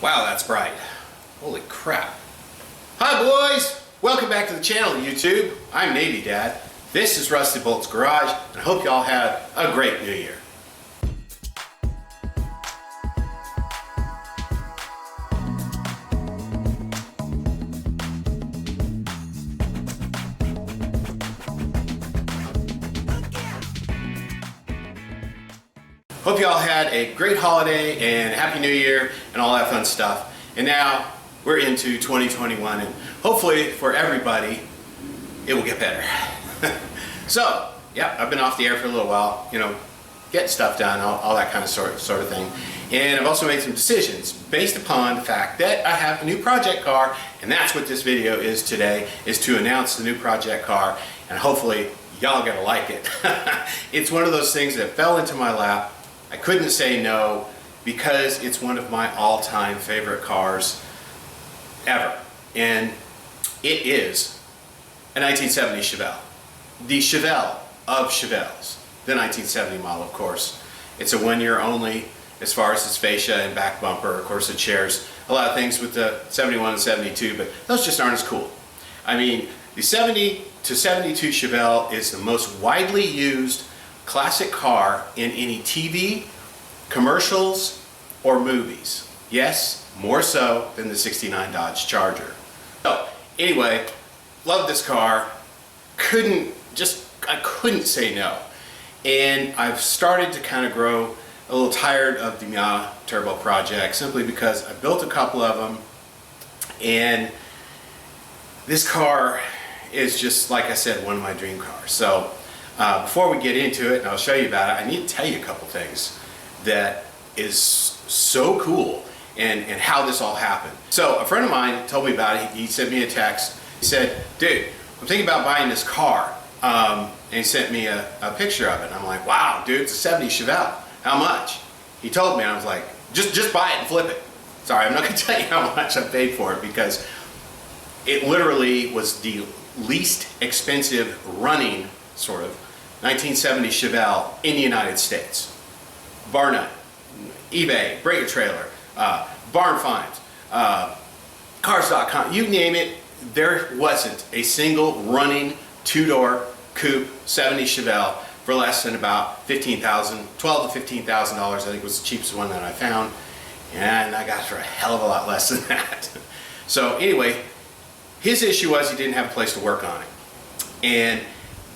Wow, that's bright. Holy crap. Hi boys! Welcome back to the channel, YouTube. I'm Navy Dad. This is Rusty Bolt's Garage, and I hope y'all had a great New Year. Hope y'all had a great holiday and Happy New Year and all that fun stuff. And now we're into 2021, and hopefully for everybody, it will get better. So, yeah, I've been off the air for a little while, getting stuff done, all that kind of sort of thing. And I've also made some decisions based upon the fact that I have a new project car, and that's what this video is today, is to announce the new project car, and hopefully y'all gonna like it. It's one of those things that fell into my lap. I couldn't say no because it's one of my all-time favorite cars ever. And it is a 1970 Chevelle. The Chevelle of Chevelles. The 1970 model, of course. It's a 1 year only as far as its fascia and back bumper. Of course, it shares a lot of things with the 71 and 72, but those just aren't as cool. I mean, the 70 to 72 Chevelle is the most widely used classic car in any TV, commercials, or movies. Yes, more so than the 69 Dodge Charger. So anyway, love this car. I couldn't say no. And I've started to kind of grow a little tired of the Miata Turbo project simply because I built a couple of them, and this car is just, like I said, one of my dream cars. So before we get into it, and I'll show you about it, I need to tell you a couple things that is so cool and how this all happened. So a friend of mine told me about it. He sent me a text. He said, dude, I'm thinking about buying this car. And he sent me a picture of it. And I'm like, wow, dude, it's a 70 Chevelle. How much? He told me, and I was like, just buy it and flip it. Sorry, I'm not gonna tell you how much I paid for it because it literally was the least expensive running, sort of, 1970 Chevelle in the United States. Bar none. eBay, Breaker Trailer, Barn Finds, Cars.com, you name it, there wasn't a single running two-door coupe 70 Chevelle for less than about $12,000 to $15,000. I think was the cheapest one that I found, and I got it for a hell of a lot less than that. So anyway, his issue was he didn't have a place to work on it. And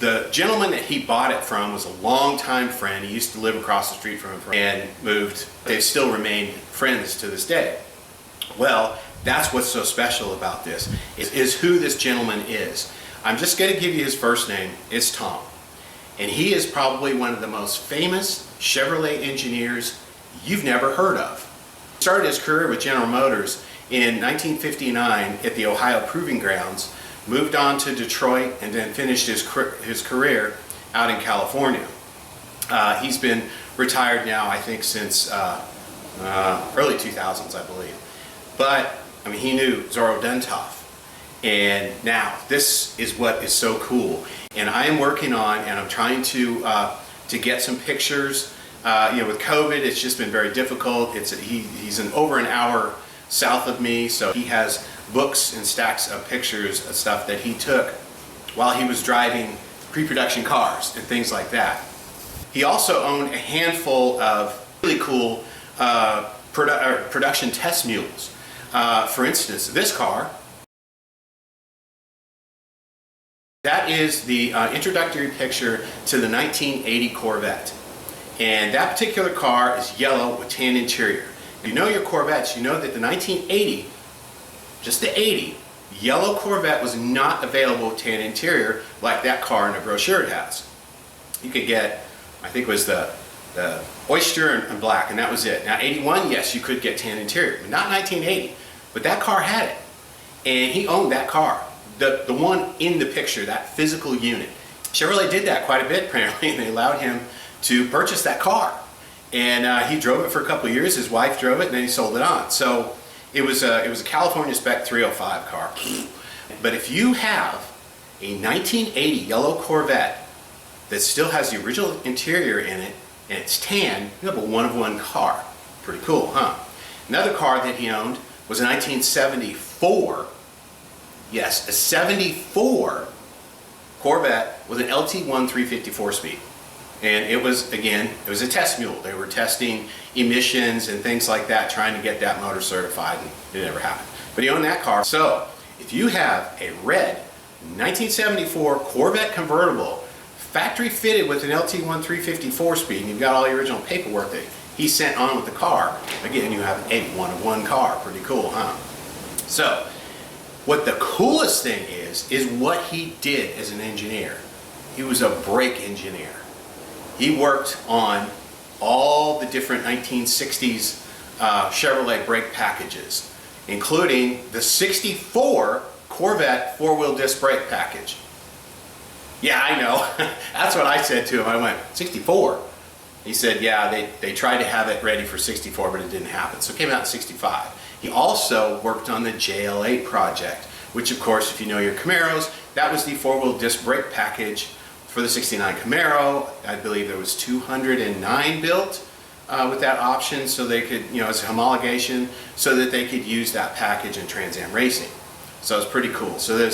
the gentleman that he bought it from was a longtime friend. He used to live across the street from him and moved. They've still remained friends to this day. Well, that's what's so special about this, is who this gentleman is. I'm just going to give you his first name. It's Tom. And he is probably one of the most famous Chevrolet engineers you've never heard of. He started his career with General Motors in 1959 at the Ohio Proving Grounds, moved on to Detroit, and then finished his career out in California. He's been retired now, I think, since early 2000s, I believe. But, I mean, he knew Zorro Duntov. And now, this is what is so cool. And I am working on, and I'm trying to get some pictures. With COVID, it's just been very difficult. He's over an hour south of me, so he has books and stacks of pictures of stuff that he took while he was driving pre-production cars and things like that. He also owned a handful of really cool production test mules. For instance, this car, that is the introductory picture to the 1980 Corvette. And that particular car is yellow with tan interior. If you know your Corvettes, you know that the 1980, just the 80, yellow Corvette was not available with tan interior like that car in the brochure has. You could get, I think it was the Oyster and black, and that was it. Now 81, yes, you could get tan interior, but not 1980. But that car had it, and he owned that car. The one in the picture, that physical unit. Chevrolet did that quite a bit apparently, and they allowed him to purchase that car. And he drove it for a couple of years. His wife drove it, and then he sold it on. So it was a California spec 305 car. But if you have a 1980 yellow Corvette that still has the original interior in it, and it's tan, you have a one-of-one car. Pretty cool, huh? Another car that he owned was a 1974, yes, a 74 Corvette with an LT1 354 speed. And it was, again, it was a test mule. They were testing emissions and things like that, trying to get that motor certified, and it never happened. But he owned that car. So if you have a red 1974 Corvette convertible, factory fitted with an LT1 354 speed, and you've got all the original paperwork that he sent on with the car, again, you have a one-of-one car. Pretty cool, huh? So what the coolest thing is what he did as an engineer. He was a brake engineer. He worked on all the different 1960s Chevrolet brake packages, including the 64 Corvette four-wheel disc brake package. Yeah, I know. That's what I said to him. I went, 64? He said, yeah, they tried to have it ready for 64, but it didn't happen. So it came out in 65. He also worked on the JL8 project, which of course, if you know your Camaros, that was the four-wheel disc brake package for the 69 Camaro. I believe there was 209 built with that option, so they could, as a homologation, so that they could use that package in Trans Am racing. So it's pretty cool. So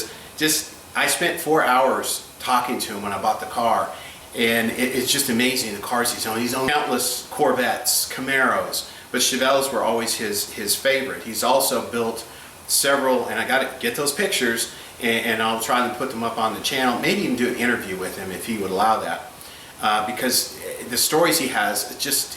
I spent 4 hours talking to him when I bought the car, and it's just amazing the cars he's owned. He's owned countless Corvettes, Camaros, but Chevelles were always his favorite. He's also built several, and I got to get those pictures, and I'll try to put them up on the channel, maybe even do an interview with him if he would allow that, because the stories he has,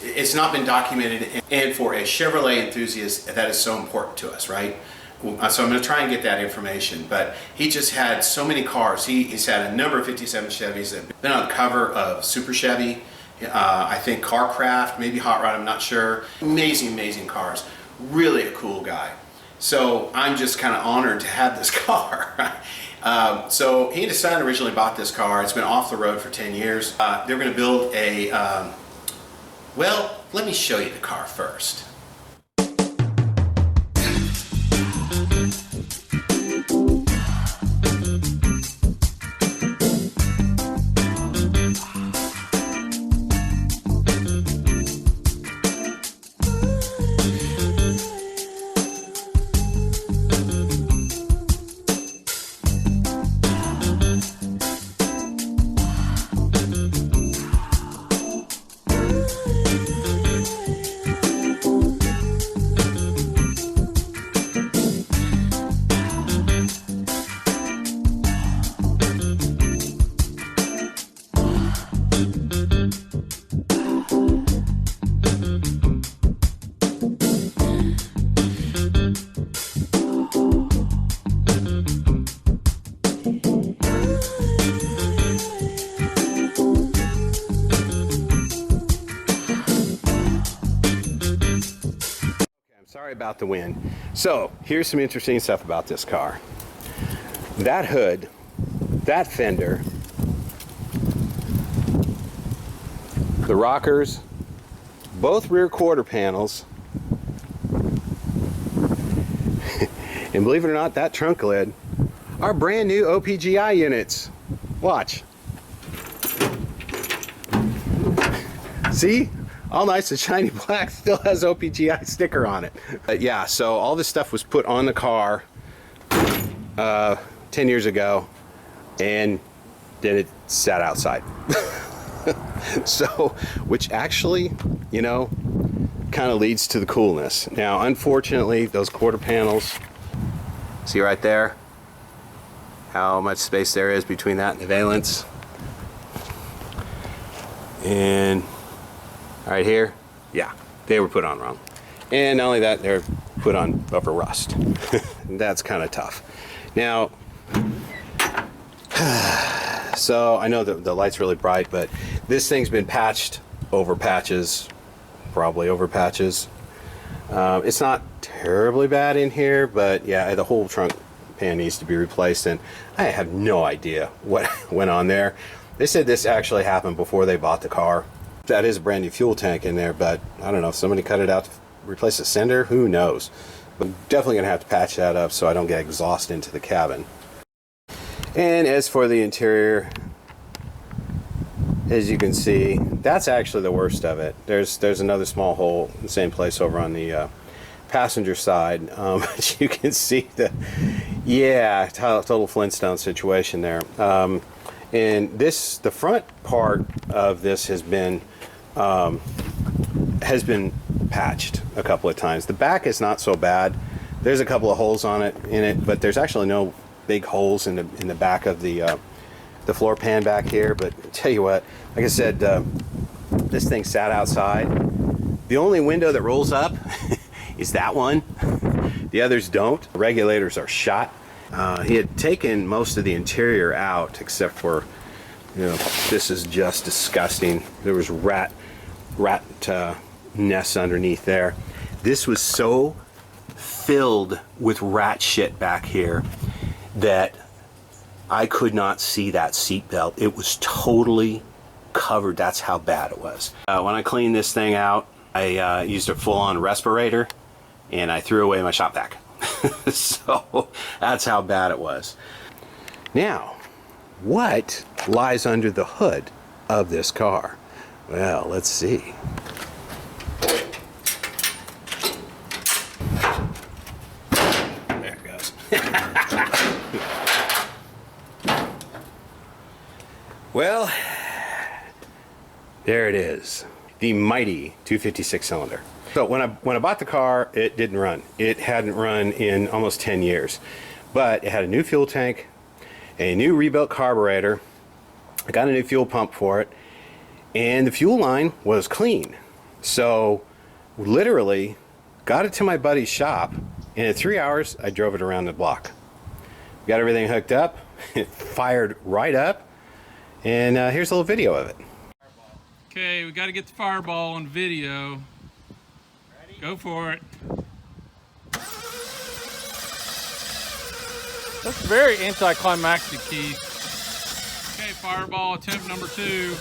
it's not been documented, and for a Chevrolet enthusiast, that is so important to us, right? So I'm going to try and get that information, but he just had so many cars. He's had a number of 57 Chevys that have been on the cover of Super Chevy, I think Carcraft, maybe Hot Rod, I'm not sure. Amazing cars. Really a cool guy. So I'm just kind of honored to have this car. So he and his son originally bought this car. It's been off the road for 10 years. They're going to build a, well, let me show you the car first. Sorry about the wind. So here's some interesting stuff about this car. That hood, that fender, the rockers, both rear quarter panels, and believe it or not, that trunk lid are brand new OPGI units. Watch. See? All nice and shiny black, still has OPGI sticker on it. But yeah, so all this stuff was put on the car 10 years ago, and then it sat outside. So, which actually, kind of leads to the coolness. Now, unfortunately, those quarter panels, see right there how much space there is between that and the valence. And right here, yeah, they were put on wrong. And not only that, they're put on bumper rust. That's kind of tough. Now, so I know that the light's really bright, but this thing's been patched over patches, probably over patches. It's not terribly bad in here, but yeah, the whole trunk pan needs to be replaced, and I have no idea what went on there. They said this actually happened before they bought the car. That is a brand new fuel tank in there, but I don't know if somebody cut it out to replace the sender, who knows. But I'm definitely gonna have to patch that up so I don't get exhaust into the cabin. And as for the interior, as you can see, that's actually the worst of it. There's another small hole in the same place over on the passenger side. But you can see the, yeah, total Flintstone situation there. And this, the front part of this has been patched a couple of times. The back is not so bad. There's a couple of holes in it, but there's actually no big holes in the back of the floor pan back here. But I'll tell you what, like I said, this thing sat outside. The only window that rolls up is that one. The others don't. The regulators are shot. He had taken most of the interior out, except for, you know, this is just disgusting. There was rat nests underneath there. This was so filled with rat shit back here that I could not see that seat belt. It was totally covered. That's how bad it was. When I cleaned this thing out, I used a full-on respirator and I threw away my shop vac. So that's how bad it was. Now, what lies under the hood of this car? Well, let's see. There it goes. Well, there it is. The mighty 256 cylinder. So when I bought the car, it didn't run. It hadn't run in almost 10 years. But it had a new fuel tank, a new rebuilt carburetor. I got a new fuel pump for it, and the fuel line was clean. So literally got it to my buddy's shop, and in 3 hours I drove it around the block. Got everything hooked up. It fired right up, and here's a little video of it. Okay, we got to get the fireball on video. Ready? Go for it. That's very anticlimactic, Keith. Okay, fireball attempt number 2.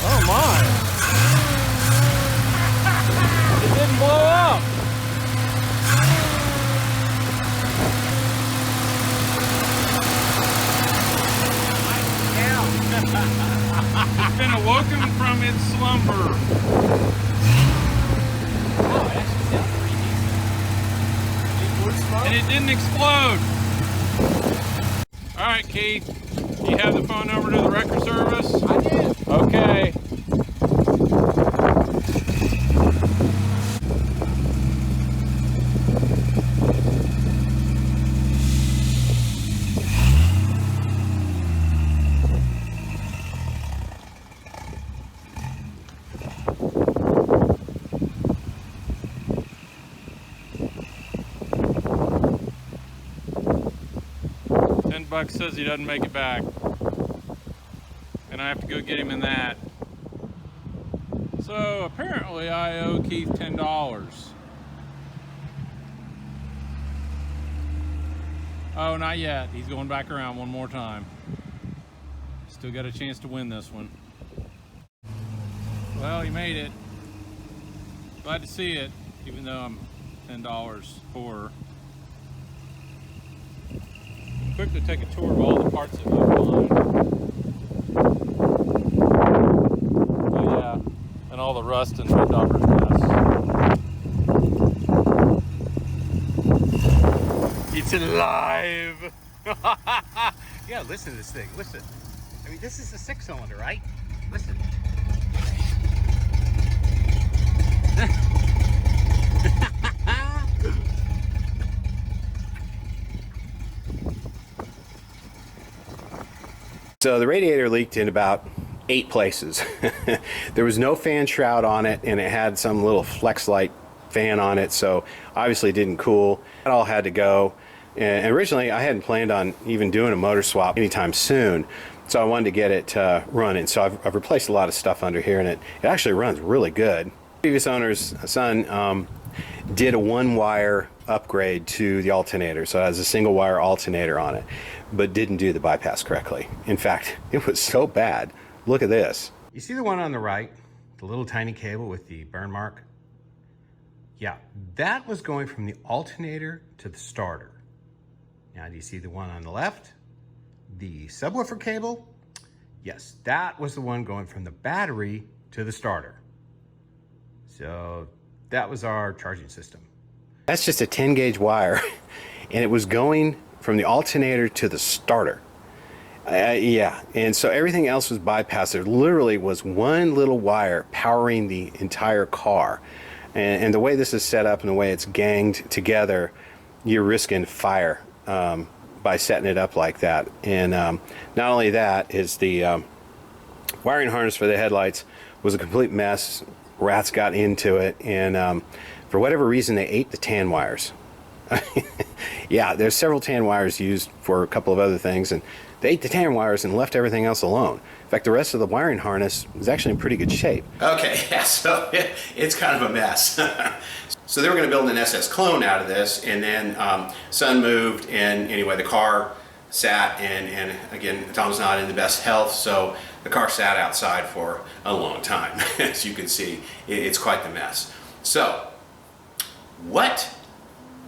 Oh my! It didn't blow up. It's been awoken from its slumber. Oh, it actually sounds pretty decent. And it didn't explode. All right, Keith. You have the phone number to the record service? I did. Okay. 10 bucks says he doesn't make it back. And I have to go get him in that. So apparently I owe Keith $10. Oh, not yet. He's going back around one more time. Still got a chance to win this one. Well, he made it. Glad to see it, even though I'm $10 poorer. Quick to take a tour of all the parts that we find. Oh yeah, and all the rust and Windhopper's mess. It's alive! Yeah, listen to this thing. Listen. I mean, this is a 6-cylinder, right? Listen. So the radiator leaked in about 8 places. There was no fan shroud on it, and it had some little flex light fan on it, so obviously it didn't cool. It all had to go. And originally I hadn't planned on even doing a motor swap anytime soon, so I wanted to get it running. So I've replaced a lot of stuff under here, and it actually runs really good. Previous owner's son did a 1-wire upgrade to the alternator, so it has a single wire alternator on it, but didn't do the bypass correctly. In fact, it was so bad. Look at this. You see the one on the right, the little tiny cable with the burn mark? Yeah, that was going from the alternator to the starter. Now, do you see the one on the left? The subwoofer cable? Yes, that was the one going from the battery to the starter. So that was our charging system. That's just a 10 gauge wire, and it was going from the alternator to the starter. Yeah, and so everything else was bypassed. There literally was one little wire powering the entire car. And the way this is set up and the way it's ganged together, you're risking fire by setting it up like that. And not only that, is the wiring harness for the headlights was a complete mess. Rats got into it, and for whatever reason, they ate the tan wires. Yeah, there's several tan wires used for a couple of other things, and they ate the tan wires and left everything else alone. In fact, the rest of the wiring harness is actually in pretty good shape. Okay, yeah, so it's kind of a mess. So they were going to build an SS clone out of this, and then son moved, and anyway, the car sat, and again, Tom's not in the best health, so the car sat outside for a long time. As you can see, it's quite the mess. So, what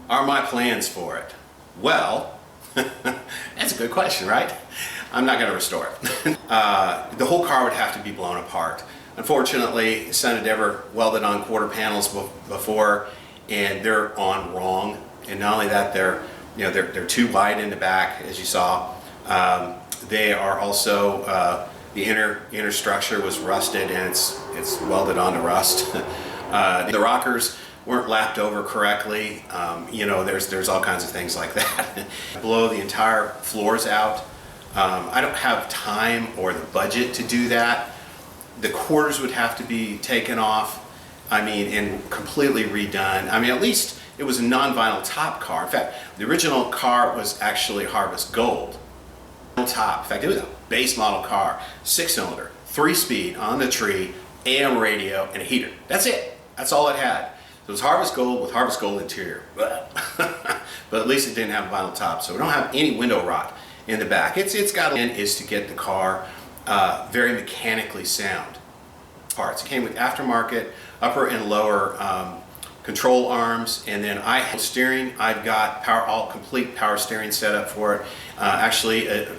are my plans for it? Well, that's a good question, right? I'm not going to restore it. The whole car would have to be blown apart. Unfortunately, son had never welded on quarter panels before, and they're on wrong. And not only that, they're too wide in the back, as you saw. They are also the inner structure was rusted, and it's welded onto rust. The rockers weren't lapped over correctly. There's all kinds of things like that. Blow the entire floors out. I don't have time or the budget to do that. The quarters would have to be taken off, and completely redone. At least it was a non-vinyl top car. In fact, the original car was actually Harvest Gold. Top. In fact, it was a base model car, 6-cylinder, 3-speed on the tree, AM radio, and a heater. That's it. That's all it had. So it was Harvest Gold with Harvest Gold interior. But at least it didn't have a vinyl top, so we don't have any window rot in the back. It's got is to get the car very mechanically sound. Parts. It came with aftermarket upper and lower control arms, and then I had steering. I've got all complete power steering set up for it.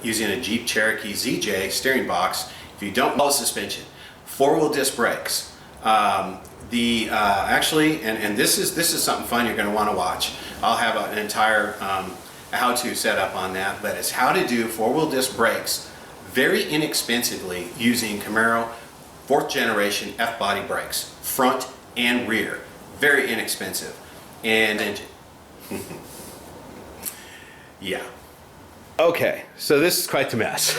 Using a Jeep Cherokee ZJ steering box. If you don't know suspension, 4-wheel disc brakes. And this is something fun you're going to want to watch. I'll have an entire how-to set up on that, but it's how to do 4-wheel disc brakes very inexpensively using Camaro 4th generation F-body brakes, front and rear. Very inexpensive. And engine. Yeah. Okay, so this is quite the mess.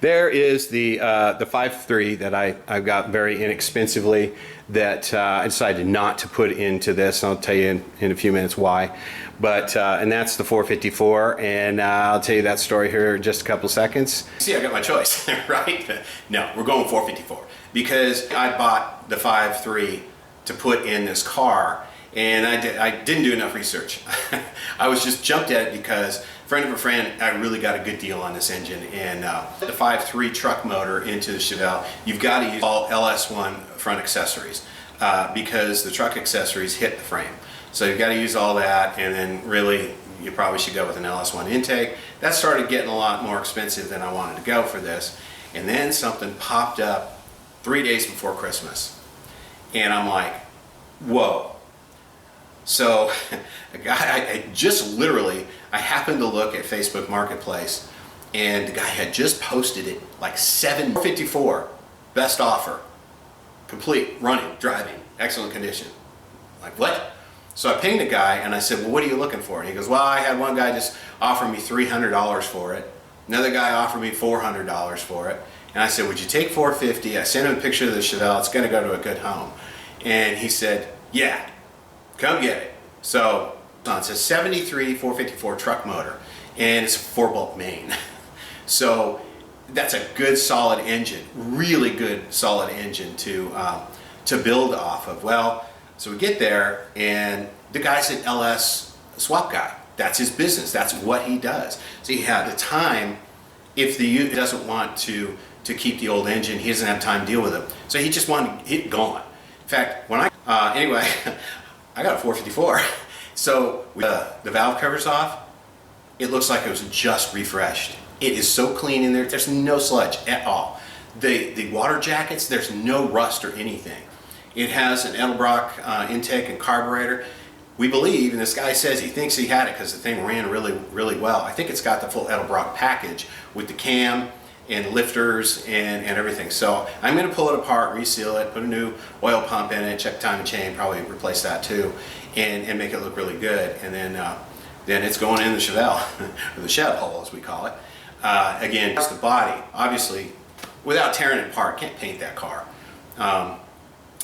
There is the 5.3 that I've got very inexpensively that I decided not to put into this. I'll tell you in a few minutes why. But and that's the 454, and I'll tell you that story here in just a couple seconds. See, I got my choice, right? No, we're going 454 because I bought the 5.3 to put in this car, and I didn't do enough research. I was just jumped at it because friend of a friend, I really got a good deal on this engine, and the 5.3 truck motor into the Chevelle, you've got to use all LS1 front accessories because the truck accessories hit the frame. So you've got to use all that, and then really you probably should go with an LS1 intake. That started getting a lot more expensive than I wanted to go for this. And then something popped up 3 days before Christmas. And I'm like, whoa. So a guy, I happened to look at Facebook Marketplace, and the guy had just posted it like $754, best offer, complete, running, driving, excellent condition. Like, what? So I pinged the guy and I said, well, what are you looking for? And he goes, well, I had one guy just offer me $300 for it. Another guy offered me $400 for it. And I said, would you take $450? I sent him a picture of the Chevelle. It's going to go to a good home. And he said, yeah, come get it. So it's a 73 454 truck motor, and it's a 4-bolt main. So that's a good solid engine, really good solid engine to build off of. Well, so we get there, and the guy's an LS swap guy. That's his business. That's what he does. So he had the time. If the user doesn't want to keep the old engine, he doesn't have time to deal with it. So he just wanted it gone. In fact, when anyway, I got a 454. So with the valve covers off, it looks like it was just refreshed. It is so clean in there. There's no sludge at all. The water jackets, there's no rust or anything. It has an Edelbrock intake and carburetor. We believe, and this guy says he thinks he had it because the thing ran really, really well. I think it's got the full Edelbrock package with the cam and lifters and everything. So I'm going to pull it apart, reseal it, put a new oil pump in it, check time and chain, probably replace that too, and make it look really good. And then it's going in the Chevelle, or the Chev hole as we call it. Again, just the body. Obviously, without tearing it apart, can't paint that car.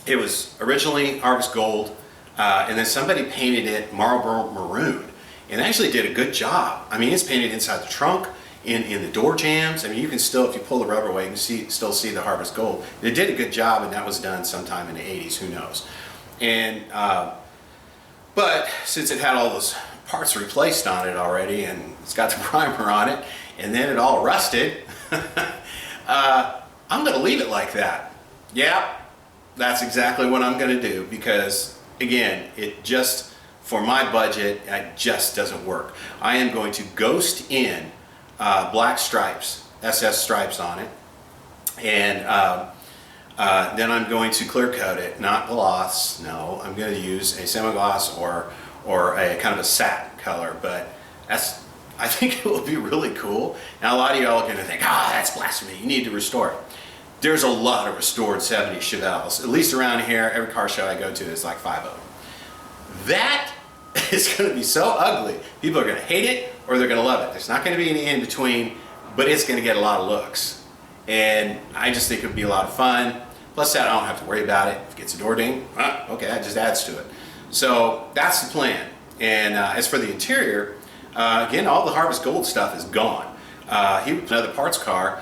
It was originally Harvest Gold, and then somebody painted it Marlboro Maroon, and actually did a good job. I mean, it's painted inside the trunk, in the door jams. I mean, you can still, if you pull the rubber away, you can still see the Harvest Gold. They did a good job, and that was done sometime in the 80s, who knows. And, but since it had all those parts replaced on it already, and it's got the primer on it, and then it all rusted, I'm gonna leave it like that. Yeah, that's exactly what I'm gonna do, because again, it just, for my budget, it just doesn't work. I am going to ghost in black stripes, SS stripes on it, and then I'm going to clear coat it, not gloss. No, I'm going to use a semi-gloss or a kind of a satin color, but I think it will be really cool. Now a lot of y'all are going to think, that's blasphemy, you need to restore it. There's a lot of restored 70s Chevelles, at least around here. Every car show I go to is like 5 of them. That is going to be so ugly. People are going to hate it or they're going to love it. There's not going to be any in between, but it's going to get a lot of looks. And I just think it would be a lot of fun. Plus that I don't have to worry about it. If it gets a door ding, okay, that just adds to it. So that's the plan. And as for the interior, again, all the Harvest Gold stuff is gone. He was another parts car.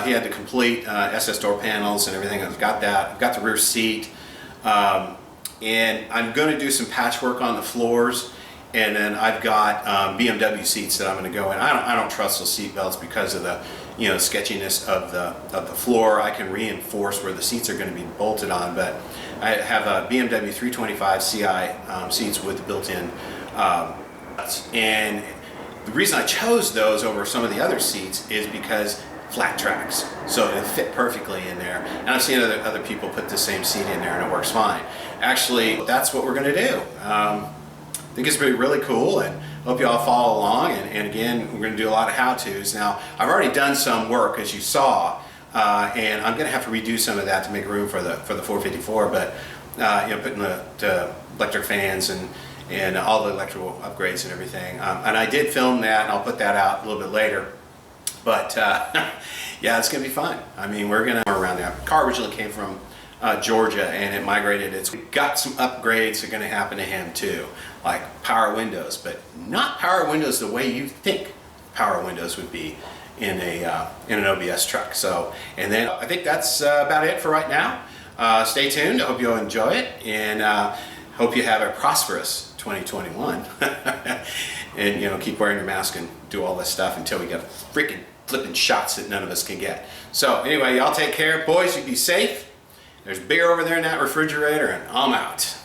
He had the complete SS door panels and everything. I've got that. I've got the rear seat. And I'm going to do some patchwork on the floors, and then I've got BMW seats that I'm going to go in. I don't trust those seat belts because of the sketchiness of the floor. I can reinforce where the seats are going to be bolted on, but I have a BMW 325 CI seats with built-in and the reason I chose those over some of the other seats is because flat tracks, so it fit perfectly in there. And I've seen other people put the same seat in there and it works fine. Actually, that's what we're going to do. I think it's going to be really cool, and hope you all follow along. And again, we're going to do a lot of how-tos. Now, I've already done some work, as you saw, and I'm going to have to redo some of that to make room for the 454. But putting the electric fans and all the electrical upgrades and everything. And I did film that, and I'll put that out a little bit later. But yeah, it's going to be fun. I mean, we're going to around there. The car originally came from Georgia, and it migrated. We've got some upgrades that are going to happen to him too, like power windows, but not power windows the way you think power windows would be in an OBS truck. So, and then I think that's about it for right now. Stay tuned. I hope you'll enjoy it, and hope you have a prosperous 2021. And keep wearing your mask and do all this stuff until we get freaking flipping shots that none of us can get. So anyway, y'all take care. Boys, you be safe. There's beer over there in that refrigerator, and I'm out.